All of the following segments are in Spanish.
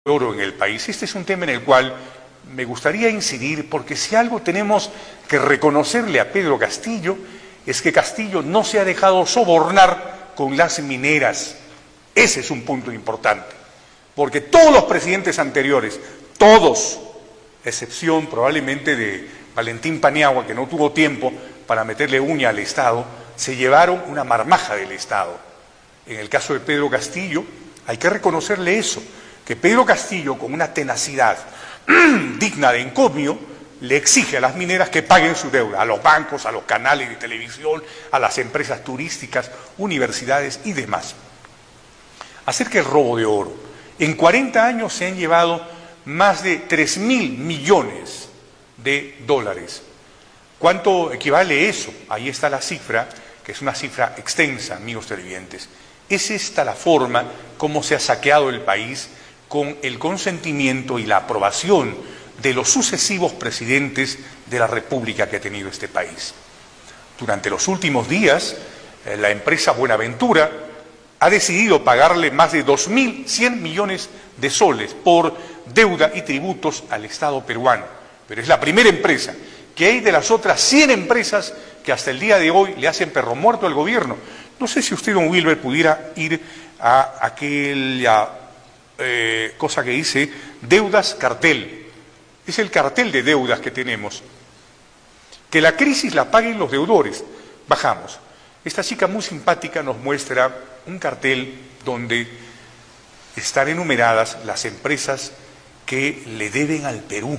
oro en el país. Este es un tema en el cual me gustaría incidir, porque si algo tenemos que reconocerle a Pedro Castillo es que Castillo no se ha dejado sobornar con las mineras. Ese es un punto importante, porque todos los presidentes anteriores, todos, excepción probablemente de Valentín Paniagua, que no tuvo tiempo para meterle uña al Estado, se llevaron una marmaja del Estado. En el caso de Pedro Castillo, hay que reconocerle eso, que Pedro Castillo, con una tenacidad digna de encomio, le exige a las mineras que paguen su deuda, a los bancos, a los canales de televisión, a las empresas turísticas, universidades y demás. Acerca del robo de oro, en 40 años se han llevado más de 3.000 millones de dólares. ¿Cuánto equivale eso? Ahí está la cifra, que es una cifra extensa, amigos televidentes. Es esta la forma como se ha saqueado el país, con el consentimiento y la aprobación de los sucesivos presidentes de la República que ha tenido este país. Durante los últimos días, la empresa Buenaventura ha decidido pagarle más de 2.100 millones de soles por deuda y tributos al Estado peruano. Pero es la primera empresa. Que hay de las otras 100 empresas que hasta el día de hoy le hacen perro muerto al gobierno? No sé si usted, don Wilber, pudiera ir a aquella cosa que dice deudas cartel. Es el cartel de deudas que tenemos. Que la crisis la paguen los deudores. Bajamos. Esta chica muy simpática nos muestra un cartel donde están enumeradas las empresas que le deben al Perú.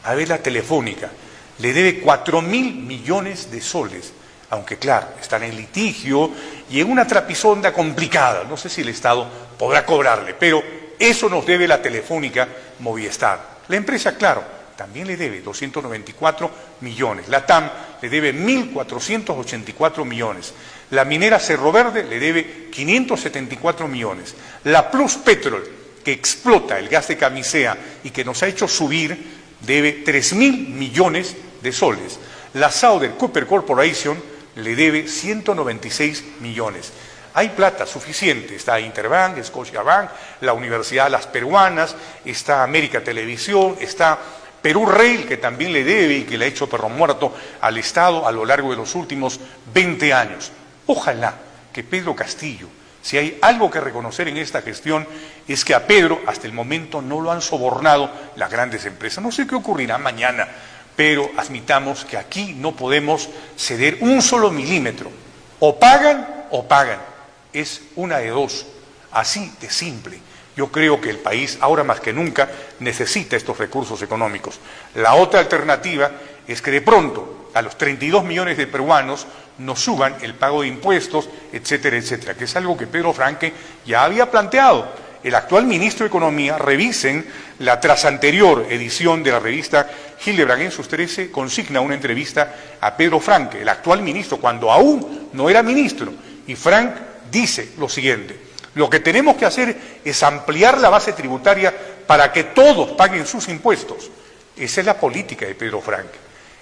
A ver, la Telefónica le debe 4.000 millones de soles, aunque claro, están en litigio y en una trapisonda complicada. No sé si el Estado podrá cobrarle, pero eso nos debe la Telefónica Movistar. La empresa, claro, también le debe 294 millones. La TAM le debe 1.484 millones. La minera Cerro Verde le debe 574 millones. La Plus Petrol, que explota el gas de camisea y que nos ha hecho subir, debe 3.000 millones de soles. La Southern Copper Corporation le debe 196 millones. Hay plata suficiente, está Interbank, Scotiabank, la Universidad Las Peruanas, está América Televisión, está Perú Rail, que también le debe y que le ha hecho perro muerto al Estado a lo largo de los últimos 20 años. Ojalá que Pedro Castillo, si hay algo que reconocer en esta gestión, es que a Pedro hasta el momento no lo han sobornado las grandes empresas. No sé qué ocurrirá mañana, pero admitamos que aquí no podemos ceder un solo milímetro. O pagan o pagan. Es una de dos, así de simple. Yo creo que el país, ahora más que nunca, necesita estos recursos económicos. La otra alternativa es que de pronto a los 32 millones de peruanos nos suban el pago de impuestos, etcétera, etcétera, que es algo que Pedro Franque ya había planteado. El actual ministro de Economía, revisen la trasanterior edición de la revista Hildebrand en sus 13, consigna una entrevista a Pedro Franque, el actual ministro, cuando aún no era ministro, y Frank dice lo siguiente: lo que tenemos que hacer es ampliar la base tributaria para que todos paguen sus impuestos. Esa es la política de Pedro Franque.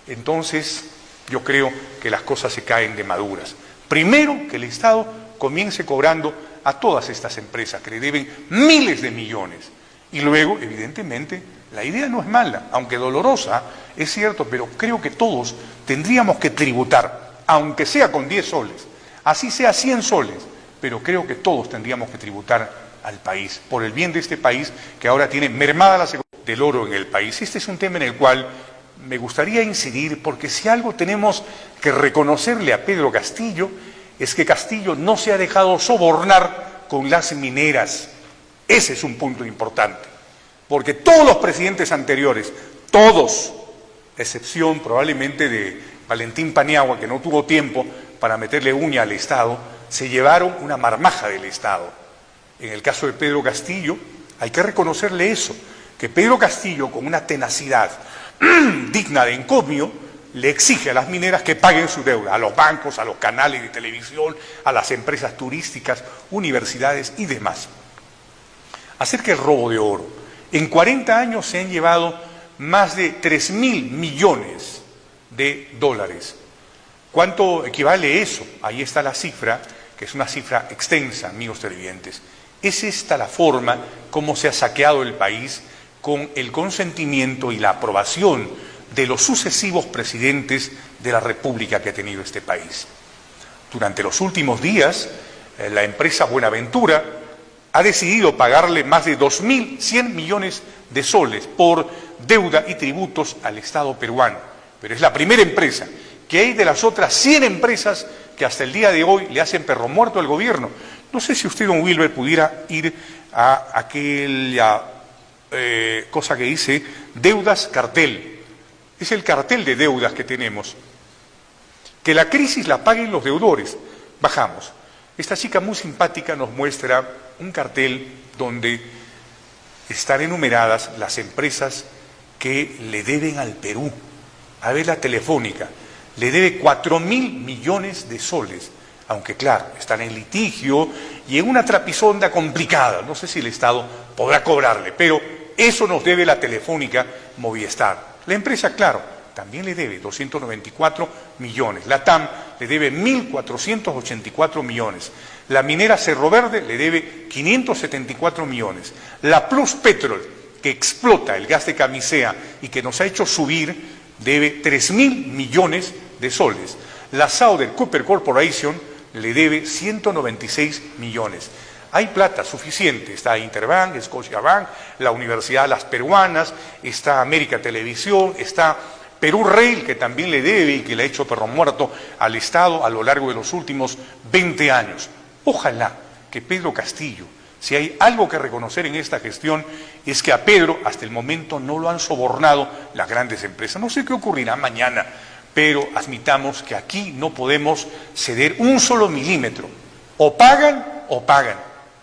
Entonces, yo creo que las cosas se caen de maduras. Primero, que el Estado comience cobrando a todas estas empresas que le deben miles de millones. Y luego, evidentemente, la idea no es mala, aunque dolorosa, es cierto, pero creo que todos tendríamos que tributar, aunque sea con 10 soles, así sea 100 soles, pero creo que todos tendríamos que tributar al país, por el bien de este país que ahora tiene mermada la seguridad del oro en el país. Este es un tema en el cual me gustaría incidir, porque si algo tenemos que reconocerle a Pedro Castillo es que Castillo no se ha dejado sobornar con las mineras. Ese es un punto importante, porque todos los presidentes anteriores, todos, excepción probablemente de Valentín Paniagua, que no tuvo tiempo para meterle uña al Estado, se llevaron una marmaja del Estado. En el caso de Pedro Castillo, hay que reconocerle eso, que Pedro Castillo, con una tenacidad digna de encomio, le exige a las mineras que paguen su deuda, a los bancos, a los canales de televisión, a las empresas turísticas, universidades y demás. Acerca del robo de oro, en 40 años se han llevado más de 3.000 millones de dólares. ¿Cuánto equivale eso? Ahí está la cifra, que es una cifra extensa, amigos televidentes. ¿Es esta la forma como se ha saqueado el país con el consentimiento y la aprobación de los sucesivos presidentes de la República que ha tenido este país? Durante los últimos días, la empresa Buenaventura ha decidido pagarle más de 2.100 millones de soles por deuda y tributos al Estado peruano. Pero es la primera empresa. ¿Qué hay de las otras 100 empresas que hasta el día de hoy le hacen perro muerto al gobierno? No sé si usted, don Wilber, pudiera ir a aquella cosa que dice deudas cartel. Es el cartel de deudas que tenemos. Que la crisis la paguen los deudores. Bajamos. Esta chica muy simpática nos muestra un cartel donde están enumeradas las empresas que le deben al Perú. A ver, la Telefónica le debe 4.000 millones de soles, aunque claro, están en litigio y en una trapisonda complicada. No sé si el Estado podrá cobrarle, pero eso nos debe la Telefónica Movistar. La empresa, claro, también le debe 294 millones. La TAM le debe 1.484 millones. La minera Cerro Verde le debe 574 millones. La Plus Petrol, que explota el gas de camisea y que nos ha hecho subir, debe 3.000 millones de soles. La Southern Copper Corporation le debe 196 millones. Hay plata suficiente, está Interbank, Scotiabank, la Universidad Las Peruanas, está América Televisión, está Perú Rail, que también le debe y que le ha hecho perro muerto al Estado a lo largo de los últimos 20 años. Ojalá que Pedro Castillo, si hay algo que reconocer en esta gestión, es que a Pedro hasta el momento no lo han sobornado las grandes empresas. No sé qué ocurrirá mañana, pero admitamos que aquí no podemos ceder un solo milímetro. O pagan o pagan.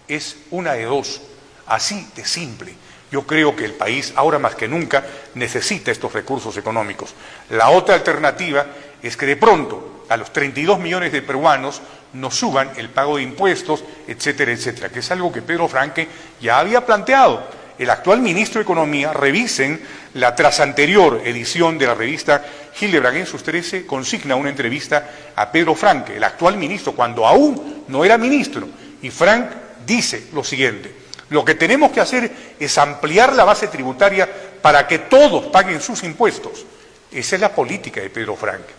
Es una de dos. Así de simple. Yo creo que el país, ahora más que nunca, necesita estos recursos económicos. La otra alternativa es que de pronto a los 32 millones de peruanos nos suban el pago de impuestos, etcétera, etcétera, que es algo que Pedro Franque ya había planteado. El actual ministro de Economía, revisen la trasanterior edición de la revista Hildebrand en sus 13, consigna una entrevista a Pedro Franque, el actual ministro, cuando aún no era ministro. Y Frank dice lo siguiente: lo que tenemos que hacer es ampliar la base tributaria para que todos paguen sus impuestos. Esa es la política de Pedro Franque.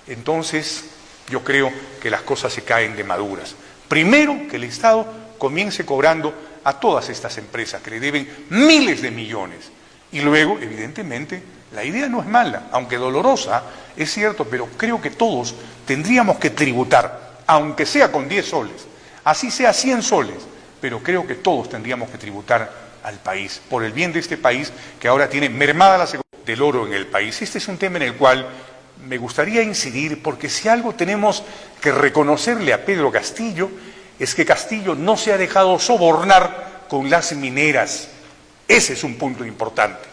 Entonces, yo creo que las cosas se caen de maduras. Primero, que el Estado comience cobrando a todas estas empresas que le deben miles de millones. Y luego, evidentemente, la idea no es mala, aunque dolorosa, es cierto, pero creo que todos tendríamos que tributar, aunque sea con 10 soles, así sea 100 soles, pero creo que todos tendríamos que tributar al país, por el bien de este país que ahora tiene mermada la seguridad del oro en el país. Este es un tema en el cual me gustaría incidir, porque si algo tenemos que reconocerle a Pedro Castillo, es que Castillo no se ha dejado sobornar con las mineras. Ese es un punto importante,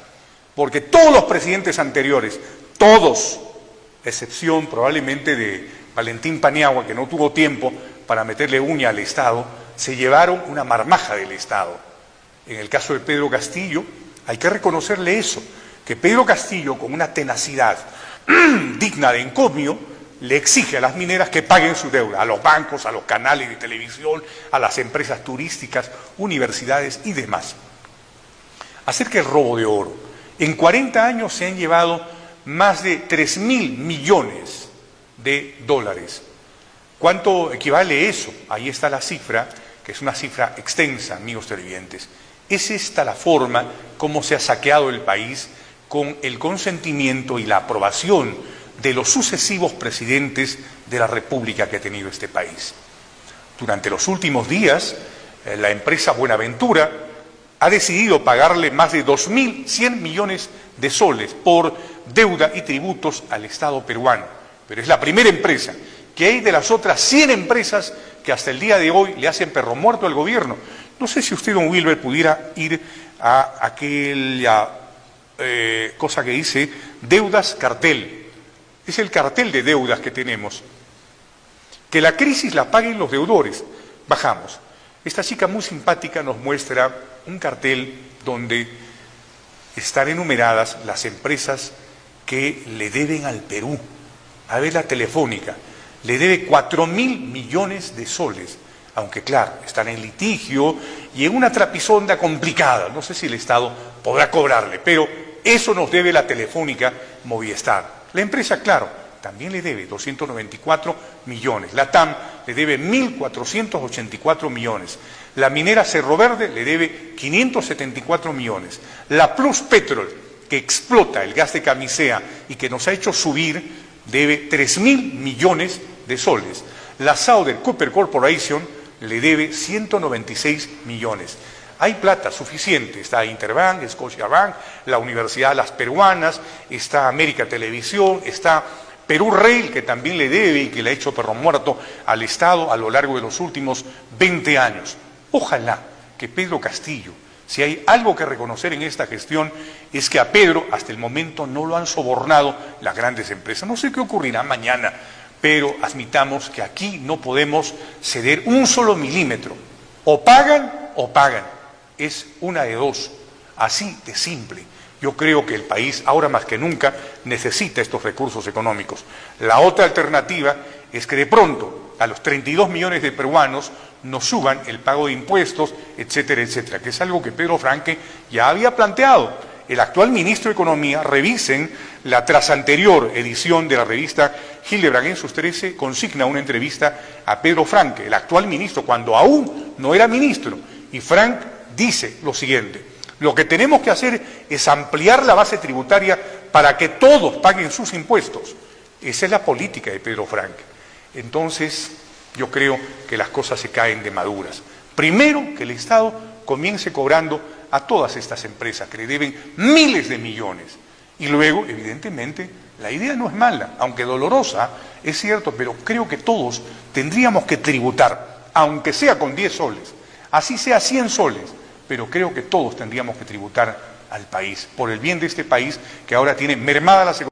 porque todos los presidentes anteriores, todos, excepción probablemente de Valentín Paniagua, que no tuvo tiempo para meterle uña al Estado, se llevaron una marmaja del Estado. En el caso de Pedro Castillo, hay que reconocerle eso, que Pedro Castillo, con una tenacidad digna de encomio, le exige a las mineras que paguen su deuda, a los bancos, a los canales de televisión, a las empresas turísticas, universidades y demás. Acerca del robo de oro, en 40 años se han llevado más de 3.000 millones de dólares. ¿Cuánto equivale eso? Ahí está la cifra, que es una cifra extensa, amigos televidentes. ¿Es esta la forma como se ha saqueado el país con el consentimiento y la aprobación de los sucesivos presidentes de la República que ha tenido este país? Durante los últimos días, la empresa Buenaventura ha decidido pagarle más de 2.100 millones de soles por deuda y tributos al Estado peruano. Pero es la primera empresa. ¿Qué hay de las otras 100 empresas que hasta el día de hoy le hacen perro muerto al gobierno? No sé si usted, don Wilber, pudiera ir a aquella cosa que dice deudas cartel. Es el cartel de deudas que tenemos. Que la crisis la paguen los deudores. Bajamos. Esta chica muy simpática nos muestra un cartel donde están enumeradas las empresas que le deben al Perú. A ver, la Telefónica le debe 4.000 millones de soles, aunque claro, están en litigio y en una trapisonda complicada. No sé si el Estado podrá cobrarle, pero eso nos debe la Telefónica Movistar. La empresa, claro, también le debe 294 millones. La TAM le debe 1.484 millones. La minera Cerro Verde le debe 574 millones. La Plus Petrol, que explota el gas de camisea y que nos ha hecho subir, debe 3.000 millones de soles. La Southern Copper Corporation le debe 196 millones. Hay plata suficiente, está Interbank, Scotiabank, la Universidad Las Peruanas, está América Televisión, está Perú Rail, que también le debe y que le ha hecho perro muerto al Estado a lo largo de los últimos 20 años. Ojalá que Pedro Castillo, si hay algo que reconocer en esta gestión, es que a Pedro hasta el momento no lo han sobornado las grandes empresas. No sé qué ocurrirá mañana, pero admitamos que aquí no podemos ceder un solo milímetro. O pagan o pagan. Es una de dos, así de simple. Yo creo que el país, ahora más que nunca, necesita estos recursos económicos. La otra alternativa es que de pronto a los 32 millones de peruanos nos suban el pago de impuestos, etcétera, etcétera, que es algo que Pedro Franque ya había planteado. El actual ministro de Economía, revisen la trasanterior edición de la revista Hildebrand en sus 13, consigna una entrevista a Pedro Franque, el actual ministro, cuando aún no era ministro, y Frank dice lo siguiente: lo que tenemos que hacer es ampliar la base tributaria para que todos paguen sus impuestos. Esa es la política de Pedro Franque. Entonces, yo creo que las cosas se caen de maduras. Primero, que el Estado comience cobrando a todas estas empresas que le deben miles de millones. Y luego, evidentemente, la idea no es mala, aunque dolorosa, es cierto, pero creo que todos tendríamos que tributar, aunque sea con 10 soles, así sea 100 soles, pero creo que todos tendríamos que tributar al país, por el bien de este país que ahora tiene mermada la seguridad.